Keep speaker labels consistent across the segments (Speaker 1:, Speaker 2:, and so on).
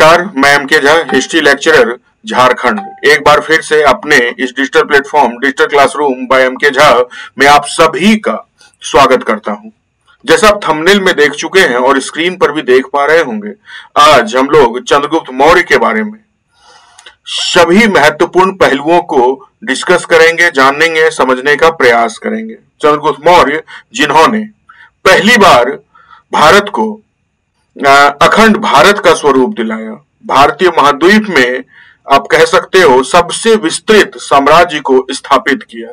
Speaker 1: नमस्कार, मैं M K Jha, history lecturer Jharkhand. एक बार फिर से अपने इस digital platform digital classroom by M K Jha में आप सभी का स्वागत करता हूं। जैसा आप थंबनेल में देख चुके हैं और स्क्रीन पर भी देख पा रहे होंगे, आज हम लोग चंद्रगुप्त मौर्य के बारे में सभी महत्वपूर्ण पहलुओं को डिस्कस करेंगे, जानेंगे, समझने का प्रयास करेंगे। चंद्रगुप्त मौर्य जिन्होंने पहली बार भारत को अखंड भारत का स्वरूप दिलाया, भारतीय महाद्वीप में आप कह सकते हो सबसे विस्तृत साम्राज्य को स्थापित किया।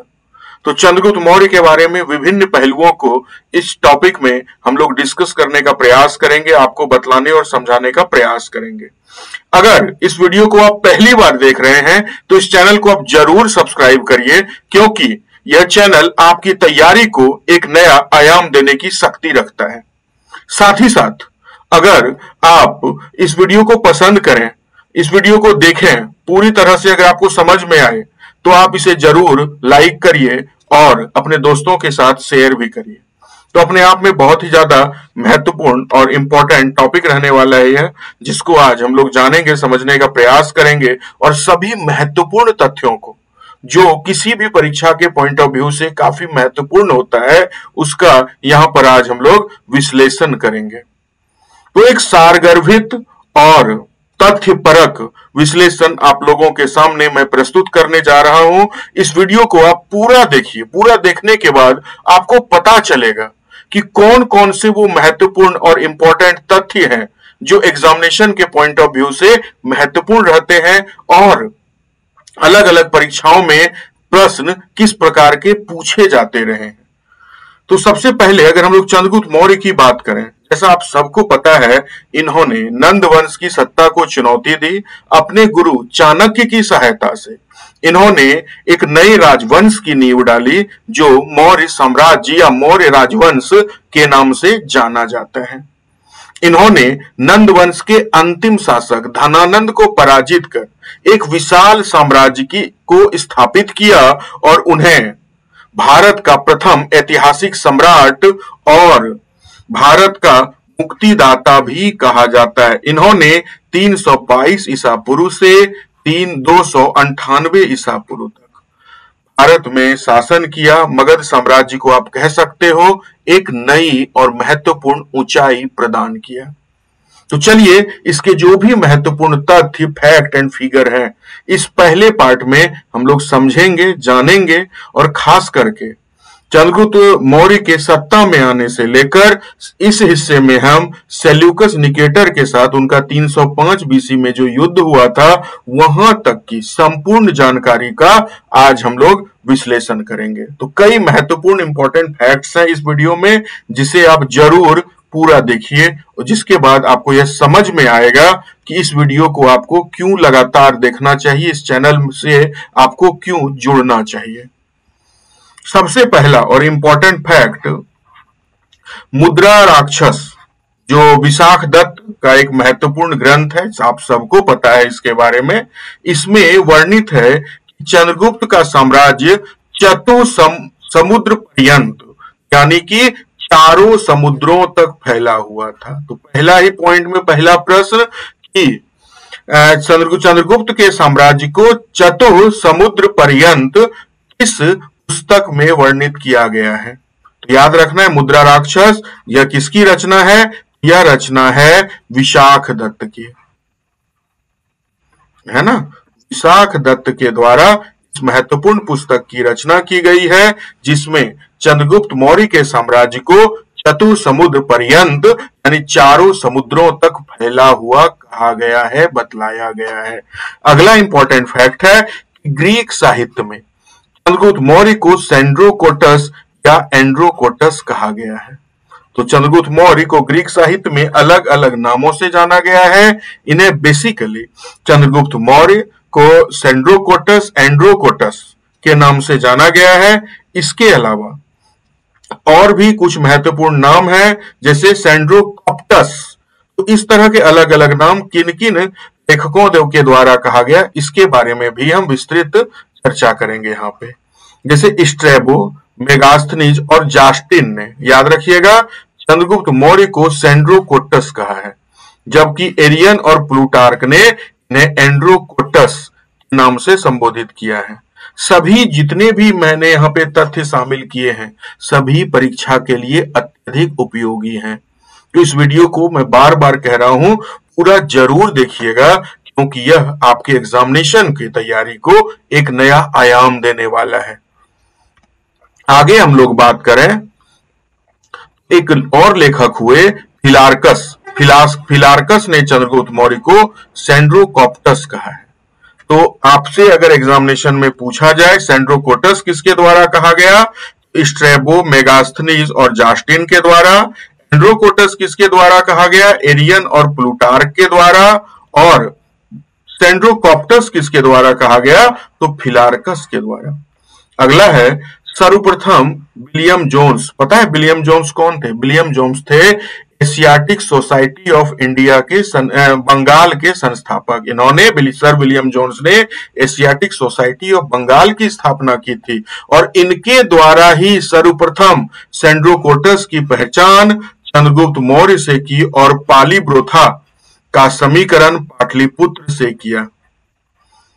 Speaker 1: तो चंद्रगुप्त मौर्य के बारे में विभिन्न पहलुओं को इस टॉपिक में हम लोग डिस्कस करने का प्रयास करेंगे, आपको बतलाने और समझाने का प्रयास करेंगे। अगर इस वीडियो को आप पहली बार देख रहे हैं तो इस चैनल को आप जरूर सब्सक्राइब करिए, क्योंकि यह चैनल आपकी तैयारी को एक नया आयाम देने की शक्ति रखता है। साथ ही साथ अगर आप इस वीडियो को पसंद करें, इस वीडियो को देखें, पूरी तरह से अगर आपको समझ में आए तो आप इसे जरूर लाइक करिए और अपने दोस्तों के साथ शेयर भी करिए। तो अपने आप में बहुत ही ज्यादा महत्वपूर्ण और इंपॉर्टेंट टॉपिक रहने वाला है यह, जिसको आज हम लोग जानेंगे, समझने का प्रयास करेंगे और सभी महत्वपूर्ण तथ्यों को जो किसी भी परीक्षा के पॉइंट ऑफ व्यू से काफी महत्वपूर्ण होता है, उसका यहां पर आज हम लोग विश्लेषण करेंगे। तो एक सारगर्भित और तथ्यपरक विश्लेषण आप लोगों के सामने मैं प्रस्तुत करने जा रहा हूं। इस वीडियो को आप पूरा देखिए। पूरा देखने के बाद आपको पता चलेगा कि कौन कौन से वो महत्वपूर्ण और इंपॉर्टेंट तथ्य हैं जो एग्जामिनेशन के पॉइंट ऑफ व्यू से महत्वपूर्ण रहते हैं और अलग अलग परीक्षाओं में प्रश्न किस प्रकार के पूछे जाते रहे हैं। तो सबसे पहले अगर हम लोग चंद्रगुप्त मौर्य की बात करें, जैसा आप सबको पता है, इन्होंने नंद वंश की सत्ता को चुनौती दी। अपने गुरु चाणक्य की सहायता से इन्होंने एक नए राजवंश की नींव डाली जो मौर्य साम्राज्य या मौर्य राजवंश के नाम से जाना जाता है। इन्होंने नंद वंश के अंतिम शासक धनानंद को पराजित कर एक विशाल साम्राज्य को स्थापित किया और उन्हें भारत का प्रथम ऐतिहासिक सम्राट और भारत का मुक्तिदाता भी कहा जाता है। इन्होंने 322 ईसा पूर्व से 298 ईसा पूर्व तक भारत में शासन किया। मगध साम्राज्य को आप कह सकते हो एक नई और महत्वपूर्ण ऊंचाई प्रदान किया। तो चलिए इसके जो भी महत्वपूर्ण तथ्य, फैक्ट एंड फिगर हैं, इस पहले पार्ट में हम लोग समझेंगे, जानेंगे और खास करके चंद्रगुप्त मौर्य के सत्ता में आने से लेकर इस हिस्से में हम सेल्यूकस निकेटर के साथ उनका 305 बीसी में जो युद्ध हुआ था वहां तक की संपूर्ण जानकारी का आज हम लोग विश्लेषण करेंगे। तो कई महत्वपूर्ण इंपॉर्टेंट फैक्ट्स हैं इस वीडियो में, जिसे आप जरूर पूरा देखिए और जिसके बाद आपको यह समझ में आएगा कि इस वीडियो को आपको क्यों लगातार देखना चाहिए, इस चैनल से आपको क्यों जुड़ना चाहिए। सबसे पहला और इंपॉर्टेंट फैक्ट, मुद्रा राक्षस जो विशाख दत्त का एक महत्वपूर्ण ग्रंथ है, आप सबको पता है इसके बारे में। इसमें वर्णित है कि चंद्रगुप्त का साम्राज्य समुद्र पर्यंत यानी कि चारों समुद्रों तक फैला हुआ था। तो पहला ही पॉइंट में पहला प्रश्न कि चंद्रगुप्त के साम्राज्य को चतुर समुद्र पर्यंत किस पुस्तक में वर्णित किया गया है। तो याद रखना है, मुद्रा राक्षस यह किसकी रचना है? यह रचना है विशाख दत्त की, है ना। विशाख दत्त के द्वारा इस महत्वपूर्ण पुस्तक की रचना की गई है, जिसमें चंद्रगुप्त मौर्य के साम्राज्य को चतुर समुद्र पर्यंत यानी चारों समुद्रों तक फैला हुआ कहा गया है, बतलाया गया है। अगला इंपॉर्टेंट फैक्ट है कि ग्रीक साहित्य में चंद्रगुप्त मौर्य को सेंड्रोकोटस या एंड्रोकोटस कहा गया है। तो चंद्रगुप्त मौर्य को ग्रीक साहित्य में अलग अलग नामों से जाना गया है। इन्हें बेसिकली चंद्रगुप्त मौर्य को सेंड्रोकोटस, एंड्रोकोटस के नाम से जाना गया है। इसके अलावा और भी कुछ महत्वपूर्ण नाम हैं, जैसे सेंड्रोकॉप्टस। तो इस तरह के अलग अलग नाम किन किन लेखकों के द्वारा कहा गया, इसके बारे में भी हम विस्तृत चर्चा करेंगे यहाँ पे। जैसे स्ट्रैबो, मेगास्थनीज और जास्टिन ने, याद रखिएगा, चंद्रगुप्त मौर्य को सेंड्रोकोटस कहा है। जबकि एरियन और प्लूटार्क ने इन्हें एंड्रोकोटस नाम से संबोधित किया है। सभी जितने भी मैंने यहाँ पे तथ्य शामिल किए हैं सभी परीक्षा के लिए अत्यधिक उपयोगी हैं। तो इस वीडियो को मैं बार बार कह रहा हूं पूरा जरूर देखिएगा, क्योंकि यह आपके एग्जामिनेशन की तैयारी को एक नया आयाम देने वाला है। आगे हम लोग बात करें, एक और लेखक हुए फिलार्कस ने चंद्रगुप्त मौर्य को सेंड्रोकॉप्टस कहा है। तो आपसे अगर एग्जामिनेशन में पूछा जाए सेंड्रोकोटस किसके द्वारा कहा गया, स्ट्रैबो, मेगास्थनीज और जास्टिन के द्वारा। एंड्रोकोटस किसके द्वारा कहा गया, एरियन और प्लूटार्क के द्वारा। और सेंड्रोकॉप्टस किसके द्वारा कहा गया, तो फिलार्कस के द्वारा। अगला है सर्वप्रथम विलियम जोन्स। पता है विलियम जोन्स कौन थे? विलियम जोन्स थे एशियाटिक सोसाइटी ऑफ इंडिया के बंगाल के संस्थापक। इन्होंने सर विलियम जोन्स ने एशियाटिक सोसाइटी ऑफ बंगाल की स्थापना की थी और इनके द्वारा ही सर्वप्रथम सेंड्रोकोटस की पहचान चंद्रगुप्त मौर्य से की और पालीब्रोथा का समीकरण पाटलिपुत्र से किया,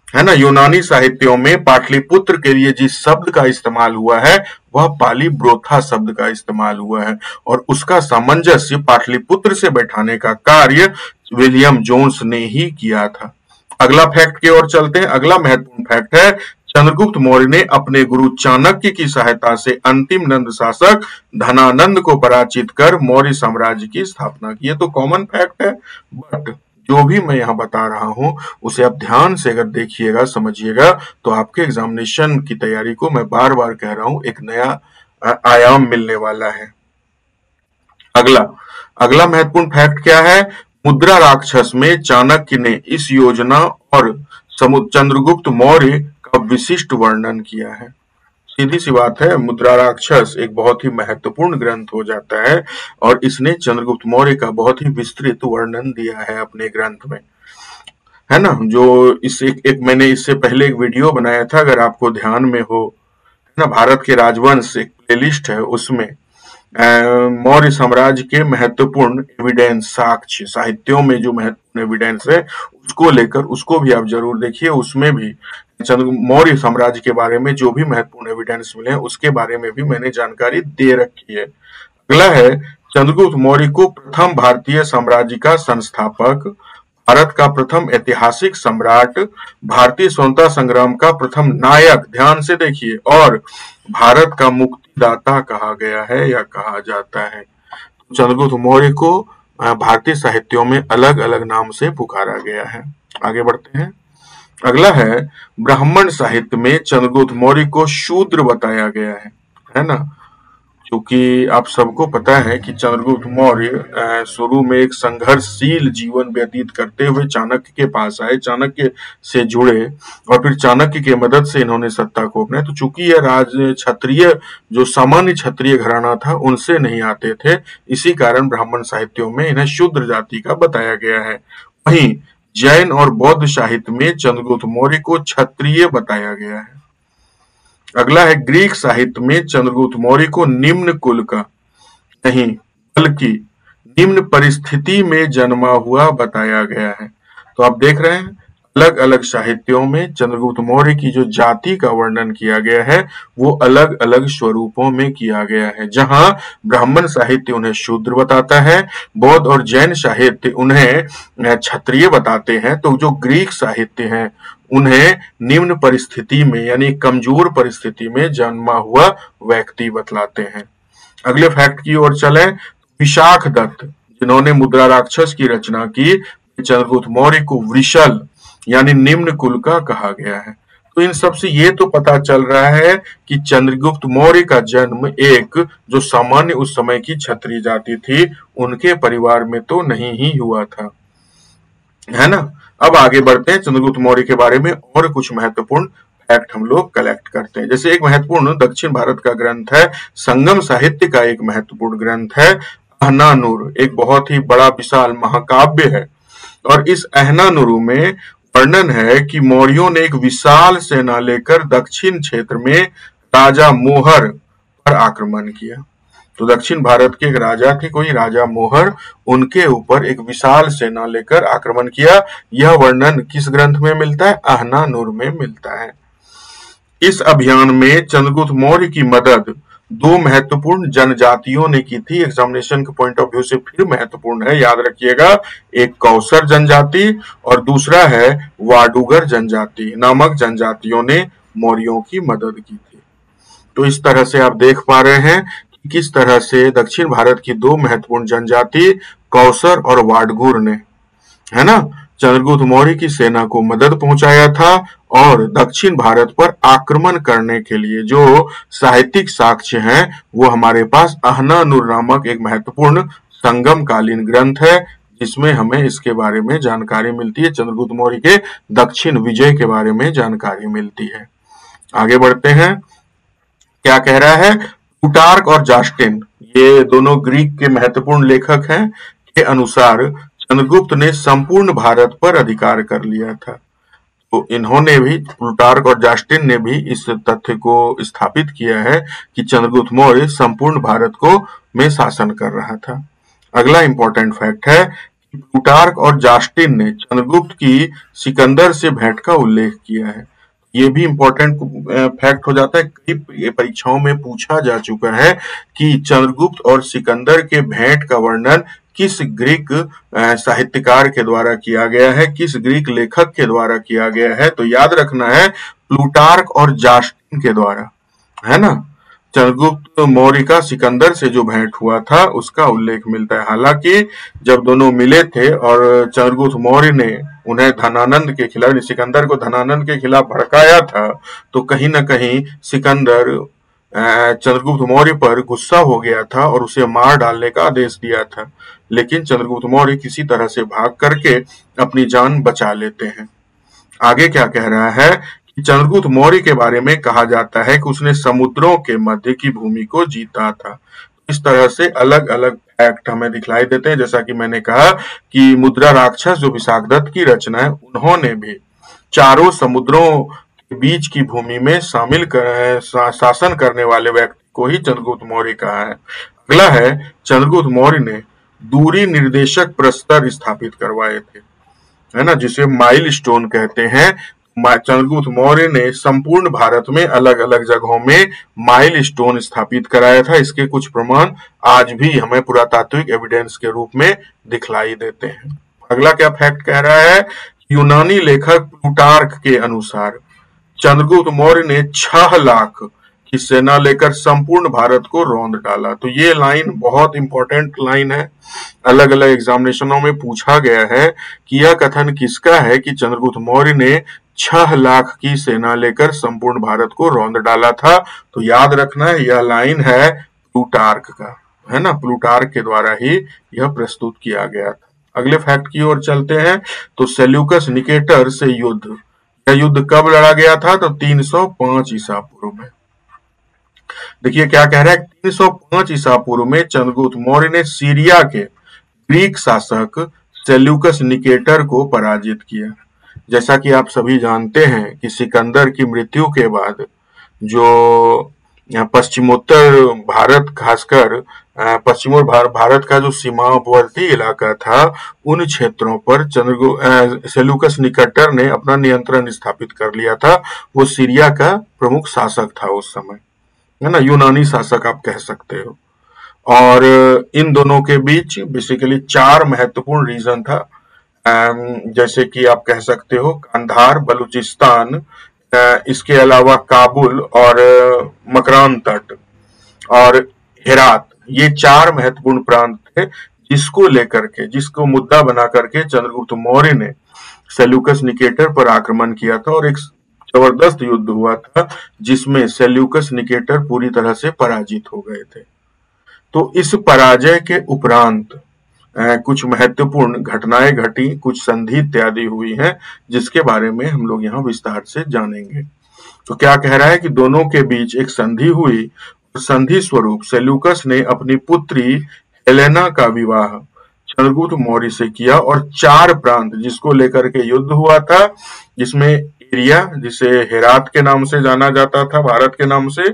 Speaker 1: है ना। यूनानी साहित्यों में पाटलिपुत्र के लिए जिस शब्द का इस्तेमाल हुआ है वह पालीब्रोथा शब्द का इस्तेमाल हुआ है और उसका सामंजस्य पाटलिपुत्र से बैठाने का कार्य विलियम जोन्स ने ही किया था। अगला फैक्ट की ओर चलते हैं। अगला महत्वपूर्ण फैक्ट है चंद्रगुप्त मौर्य ने अपने गुरु चाणक्य की सहायता से अंतिम नंद शासक धनानंद को पराजित कर मौर्य साम्राज्य की स्थापना की। तो कॉमन फैक्ट है, बट जो भी मैं यहाँ बता रहा हूं उसे आप ध्यान से अगर देखिएगा समझिएगा तो आपके एग्जामिनेशन की तैयारी को मैं बार बार कह रहा हूं एक नया आयाम मिलने वाला है। अगला महत्वपूर्ण फैक्ट क्या है, मुद्रा राक्षस में चाणक्य ने इस योजना और चंद्रगुप्त मौर्य का विशिष्ट वर्णन किया है। सीधी सी बात है, मुद्रा राक्षस एक बहुत ही महत्वपूर्ण ग्रंथ हो जाता है और इसने चंद्रगुप्त मौर्य का बहुत ही विस्तृत वर्णन दिया है अपने ग्रंथ में, है ना। जो मैंने इससे पहले एक वीडियो बनाया था, अगर आपको ध्यान में हो, है ना, भारत के राजवंश एक प्लेलिस्ट है, उसमें मौर्य साम्राज्य के महत्वपूर्ण एविडेंस, साक्ष्य, साहित्यों में जो महत्वपूर्ण एविडेंस है उसको लेकर उसको भी आप जरूर देखिए। उसमें भी मौर्य साम्राज्य के बारे में जो भी महत्वपूर्ण एविडेंस मिले हैं उसके बारे में भी मैंने जानकारी दे रखी है। अगला है चंद्रगुप्त मौर्य को प्रथम भारतीय साम्राज्य का संस्थापक, भारत का प्रथम ऐतिहासिक सम्राट, भारतीय स्वतंत्रता संग्राम का प्रथम नायक, ध्यान से देखिए, और भारत का मुक्तिदाता कहा गया है या कहा जाता है। चंद्रगुप्त मौर्य को भारतीय साहित्यों में अलग अलग नाम से पुकारा गया है। आगे बढ़ते हैं। अगला है ब्राह्मण साहित्य में चंद्रगुप्त मौर्य को शूद्र बताया गया है ना। क्योंकि आप सबको पता है कि चंद्रगुप्त मौर्य शुरू में एक संघर्षशील जीवन व्यतीत करते हुए चाणक्य के पास आए, चाणक्य से जुड़े और फिर चाणक्य की मदद से इन्होंने सत्ता को अपनाया। तो चूंकि यह क्षत्रिय, जो सामान्य क्षत्रिय घराना था, उनसे नहीं आते थे, इसी कारण ब्राह्मण साहित्यों में इन्हें शूद्र जाति का बताया गया है। वहीं जैन और बौद्ध साहित्य में चंद्रगुप्त मौर्य को क्षत्रिय बताया गया है। अगला है ग्रीक साहित्य में चंद्रगुप्त मौर्य को निम्न कुल का नहीं बल्कि निम्न परिस्थिति में जन्मा हुआ बताया गया है। तो आप देख रहे हैं अलग अलग साहित्यों में चंद्रगुप्त मौर्य की जो जाति का वर्णन किया गया है वो अलग अलग स्वरूपों में किया गया है। जहां ब्राह्मण साहित्य उन्हें शूद्र बताता है, बौद्ध और जैन साहित्य उन्हें क्षत्रिय बताते हैं, तो जो ग्रीक साहित्य हैं उन्हें निम्न परिस्थिति में यानी कमजोर परिस्थिति में जन्मा हुआ व्यक्ति बतलाते हैं। अगले फैक्ट की ओर चले। विशाख दत्त, जिन्होंने मुद्रा राक्षस की रचना की, चंद्रगुप्त मौर्य को वृषल यानी निम्न कुल का कहा गया है। तो इन सब से ये तो पता चल रहा है कि चंद्रगुप्त मौर्य का जन्म एक जो सामान्य उस समय की क्षत्रिय जाति थी उनके परिवार में तो नहीं ही हुआ था, है ना। अब आगे बढ़ते हैं, चंद्रगुप्त मौर्य के बारे में और कुछ महत्वपूर्ण फैक्ट हम लोग कलेक्ट करते हैं। जैसे एक महत्वपूर्ण दक्षिण भारत का ग्रंथ है, संगम साहित्य का एक महत्वपूर्ण ग्रंथ है अहनानुर, एक बहुत ही बड़ा विशाल महाकाव्य है। और इस अहनानुरु में वर्णन है कि मौर्यों ने एक विशाल सेना लेकर दक्षिण क्षेत्र में राजा मोहर पर आक्रमण किया। तो दक्षिण भारत के एक राजा थे, कोई राजा मोहर, उनके ऊपर एक विशाल सेना लेकर आक्रमण किया। यह वर्णन किस ग्रंथ में मिलता है? अहनानुर में मिलता है। इस अभियान में चंद्रगुप्त मौर्य की मदद दो महत्वपूर्ण जनजातियों ने की थी। एग्जामिनेशन के पॉइंट ऑफ व्यू से फिर महत्वपूर्ण है, याद रखिएगा। एक कौसर जनजाति और दूसरा है वाडुगर जनजाति नामक जनजातियों ने मौर्यों की मदद की थी। तो इस तरह से आप देख पा रहे हैं कि किस तरह से दक्षिण भारत की दो महत्वपूर्ण जनजाति कौसर और वाडगुर ने, है ना, चंद्रगुप्त मौर्य की सेना को मदद पहुंचाया था और दक्षिण भारत पर आक्रमण करने के लिए जो साहित्यिक साक्ष्य हैं वो हमारे पास अहनानुर नामक एक महत्वपूर्ण संगमकालीन ग्रंथ है, जिसमें हमें इसके बारे में जानकारी मिलती है। चंद्रगुप्त मौर्य के दक्षिण विजय के बारे में जानकारी मिलती है। आगे बढ़ते हैं, क्या कह रहा है? प्लूटार्क और जास्टिन, ये दोनों ग्रीक के महत्वपूर्ण लेखक हैं, के अनुसार चंद्रगुप्त ने संपूर्ण भारत पर अधिकार कर लिया था। तो इन्होंने भी, प्लूटार्क और जास्टिन ने भी इस तथ्य को स्थापित किया है कि चंद्रगुप्त मौर्य संपूर्ण भारत को में शासन कर रहा था। अगला इंपॉर्टेंट फैक्ट है कि प्लूटार्क और जास्टिन ने चंद्रगुप्त की सिकंदर से भेंट का उल्लेख किया है। ये भी इंपॉर्टेंट फैक्ट हो जाता है, कई परीक्षाओं में पूछा जा चुका है कि चंद्रगुप्त और सिकंदर के भेंट का वर्णन किस ग्रीक साहित्यकार के द्वारा किया गया है, किस ग्रीक लेखक के द्वारा किया गया है? तो याद रखना है प्लूटार्क और जास्टिन के द्वारा, है ना। चंद्रगुप्त मौर्य का सिकंदर से जो भेंट हुआ था उसका उल्लेख मिलता है। हालांकि जब दोनों मिले थे और चंद्रगुप्त मौर्य ने उन्हें धनानंद के खिलाफ, सिकंदर को धनानंद के खिलाफ भड़काया था, तो कहीं ना कहीं सिकंदर चंद्रगुप्त मौर्य पर गुस्सा हो गया था और उसे मार डालने का आदेश दिया था। लेकिन चंद्रगुप्त मौर्य किसी तरह से भाग करके अपनी जान बचा लेते हैं। आगे क्या कह रहा है कि चंद्रगुप्त मौर्य के बारे में कहा जाता है कि उसने समुद्रों के मध्य की भूमि को जीता था। इस तरह से अलग अलग फैक्ट हमें दिखलाई देते हैं। जैसा कि मैंने कहा कि मुद्रा राक्षस जो विशाखदत्त की रचना है, उन्होंने भी चारों समुद्रों के बीच की भूमि में शासन करने वाले व्यक्ति को ही चंद्रगुप्त मौर्य कहा है। अगला है, चंद्रगुप्त मौर्य ने दूरी निर्देशक प्रस्तर स्थापित करवाए थे, है ना, जिसे माइलस्टोन कहते हैं। चंद्रगुप्त मौर्य ने संपूर्ण भारत में अलग अलग जगहों में माइलस्टोन स्थापित कराया था। इसके कुछ प्रमाण आज भी हमें पुरातात्विक एविडेंस के रूप में दिखलाई देते हैं। अगला क्या फैक्ट कह रहा है? यूनानी लेखक प्लूटार्क के अनुसार चंद्रगुप्त मौर्य ने 6 लाख की सेना लेकर संपूर्ण भारत को रौंद डाला। तो ये लाइन बहुत इंपॉर्टेंट लाइन है, अलग अलग एग्जामिनेशनों में पूछा गया है कि यह कथन किसका है कि चंद्रगुप्त मौर्य ने 6 लाख की सेना लेकर संपूर्ण भारत को रौंद डाला था। तो याद रखना है, यह लाइन है प्लूटार्क का, है ना, प्लूटार्क के द्वारा ही यह प्रस्तुत किया गया था। अगले फैक्ट की ओर चलते हैं। तो सेल्यूकस निकेटर से युद्ध, यह युद्ध कब लड़ा गया था? तो 305 ईसा पूर्व में। देखिए क्या कह रहा है, 305 ईसा पूर्व में चंद्रगुप्त मौर्य ने सीरिया के ग्रीक शासक सेल्यूकस निकेटर को पराजित किया। जैसा कि आप सभी जानते हैं कि सिकंदर की मृत्यु के बाद जो पश्चिमोत्तर भारत, खासकर पश्चिमोत्तर भारत का जो सीमावर्ती इलाका था, उन क्षेत्रों पर सेल्यूकस निकेटर ने अपना नियंत्रण स्थापित कर लिया था। वो सीरिया का प्रमुख शासक था उस समय, है ना, यूनानी शासक आप कह सकते हो। और इन दोनों के बीच बेसिकली 4 महत्वपूर्ण रीजन था, जैसे कि आप कह सकते हो कंधार, बलूचिस्तान, इसके अलावा काबुल और मकरान तट और हेरात, ये 4 महत्वपूर्ण प्रांत थे जिसको लेकर के, जिसको मुद्दा बना करके चंद्रगुप्त मौर्य ने सेल्यूकस निकेटर पर आक्रमण किया था और एक जबरदस्त युद्ध हुआ था जिसमें सेल्यूकस निकेटर पूरी तरह से पराजित हो गए थे। तो इस पराजय के उपरांत कुछ महत्वपूर्ण घटनाएं घटी, कुछ संधि इत्यादि हुई हैं जिसके बारे में हम लोग यहाँ विस्तार से जानेंगे। तो क्या कह रहा है कि दोनों के बीच एक संधि हुई और संधि स्वरूप सेल्यूकस ने अपनी पुत्री हेलेना का विवाह चंद्रगुप्त मौर्य से किया और 4 प्रांत जिसको लेकर के युद्ध हुआ था, जिसमें एरिया, जिसे हेरात के नाम से जाना जाता था, भारत के नाम से,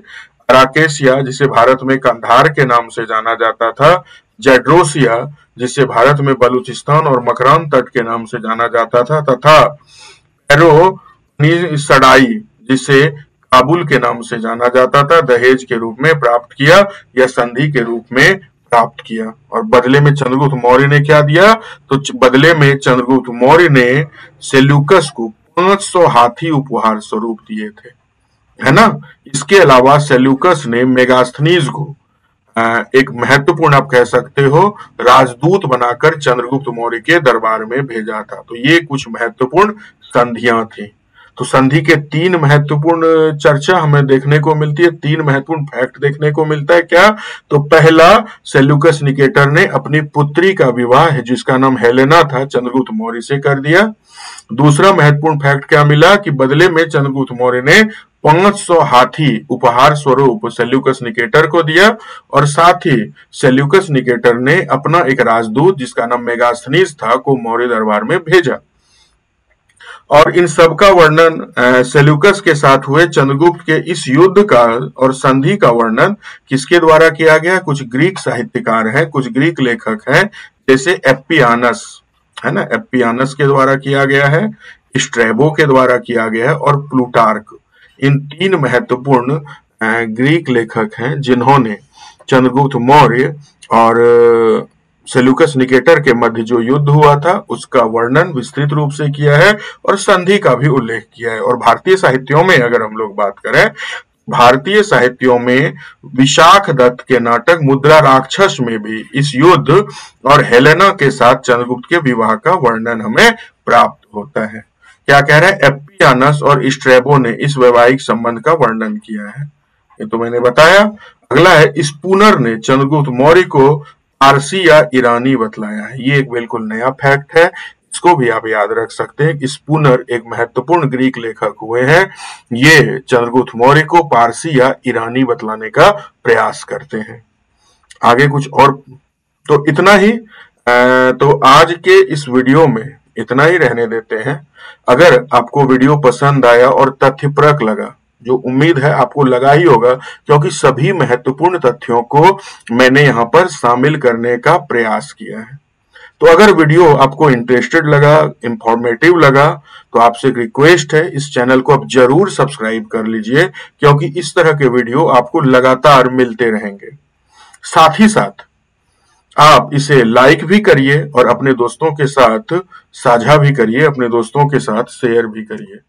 Speaker 1: अराकेसिया जिसे भारत में कंधार के नाम से जाना जाता था, जेड्रोसिया जिसे भारत में बलूचिस्तान और मकरान तट के नाम से जाना जाता था, तथा पेरोनिसडाई जिसे काबुल के नाम से जाना जाता था, दहेज के रूप में प्राप्त किया या संधि के रूप में प्राप्त किया। और बदले में चंद्रगुप्त मौर्य ने क्या दिया? तो बदले में चंद्रगुप्त मौर्य ने सेल्यूकस को 500 हाथी उपहार स्वरूप दिए थे, है ना। इसके अलावा सेल्यूकस ने मेगास्थनीज को एक महत्वपूर्ण, आप कह सकते हो, राजदूत बनाकर चंद्रगुप्त मौर्य के दरबार में भेजा था। तो ये कुछ महत्वपूर्ण संधियां थी। तो संधि के 3 महत्वपूर्ण चर्चा हमें देखने को मिलती है, 3 महत्वपूर्ण फैक्ट देखने को मिलता है। क्या? तो पहला, सेल्यूकस निकेटर ने अपनी पुत्री का विवाह जिसका नाम हेलेना था चंद्रगुप्त मौर्य से कर दिया। दूसरा महत्वपूर्ण फैक्ट क्या मिला कि बदले में चंद्रगुप्त मौर्य ने 500 हाथी उपहार स्वरूप सेल्यूकस निकेटर को दिया, और साथ ही सेल्यूकस निकेटर ने अपना एक राजदूत जिसका नाम मेगास्थनीज था को मौर्य दरबार में भेजा। और इन सब का वर्णन सेल्यूकस के साथ हुए चंद्रगुप्त के इस युद्ध का और संधि का वर्णन किसके द्वारा किया गया? कुछ ग्रीक साहित्यकार हैं, कुछ ग्रीक लेखक हैं, जैसे एप्पियानस, है ना, एप्पियानस के द्वारा किया गया है, स्ट्रैबो के द्वारा किया गया है, और प्लूटार्क। इन 3 महत्वपूर्ण ग्रीक लेखक हैं जिन्होंने चंद्रगुप्त मौर्य और सेल्यूकस निकेटर के मध्य जो युद्ध हुआ था उसका वर्णन विस्तृत रूप से किया है और संधि का भी उल्लेख किया है। और भारतीय साहित्यों में अगर हम लोग बात करें, भारतीय साहित्यों में विशाख दत्त के नाटक मुद्रा राक्षस में भी इस युद्ध और हेलेना के साथ चंद्रगुप्त के विवाह का वर्णन हमें प्राप्त होता है। क्या कह रहे हैं? एप्पियानस और स्ट्रैबो ने इस वैवाहिक संबंध का वर्णन किया है, ये तो मैंने बताया। अगला है, स्पूनर ने चंद्रगुप्त मौर्य को पारसी या ईरानी बतलाया है। ये एक बिल्कुल नया फैक्ट है, इसको भी आप याद रख सकते हैं। स्पूनर एक महत्वपूर्ण ग्रीक लेखक हुए हैं, ये चंद्रगुप्त मौर्य को पारसी या ईरानी बतलाने का प्रयास करते हैं। आगे कुछ और, तो इतना ही। तो आज के इस वीडियो में इतना ही रहने देते हैं। अगर आपको वीडियो पसंद आया और तथ्यपरक लगा, जो उम्मीद है आपको लगा ही होगा क्योंकि सभी महत्वपूर्ण तथ्यों को मैंने यहाँ पर शामिल करने का प्रयास किया है, तो अगर वीडियो आपको इंटरेस्टेड लगा, इंफॉर्मेटिव लगा, तो आपसे एक रिक्वेस्ट है, इस चैनल को आप जरूर सब्सक्राइब कर लीजिए क्योंकि इस तरह के वीडियो आपको लगातार मिलते रहेंगे। साथ ही साथ आप इसे लाइक भी करिए और अपने दोस्तों के साथ साझा भी करिए, अपने दोस्तों के साथ शेयर भी करिए।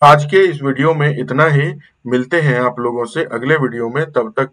Speaker 1: आज के इस वीडियो में इतना ही, मिलते हैं आप लोगों से अगले वीडियो में, तब तक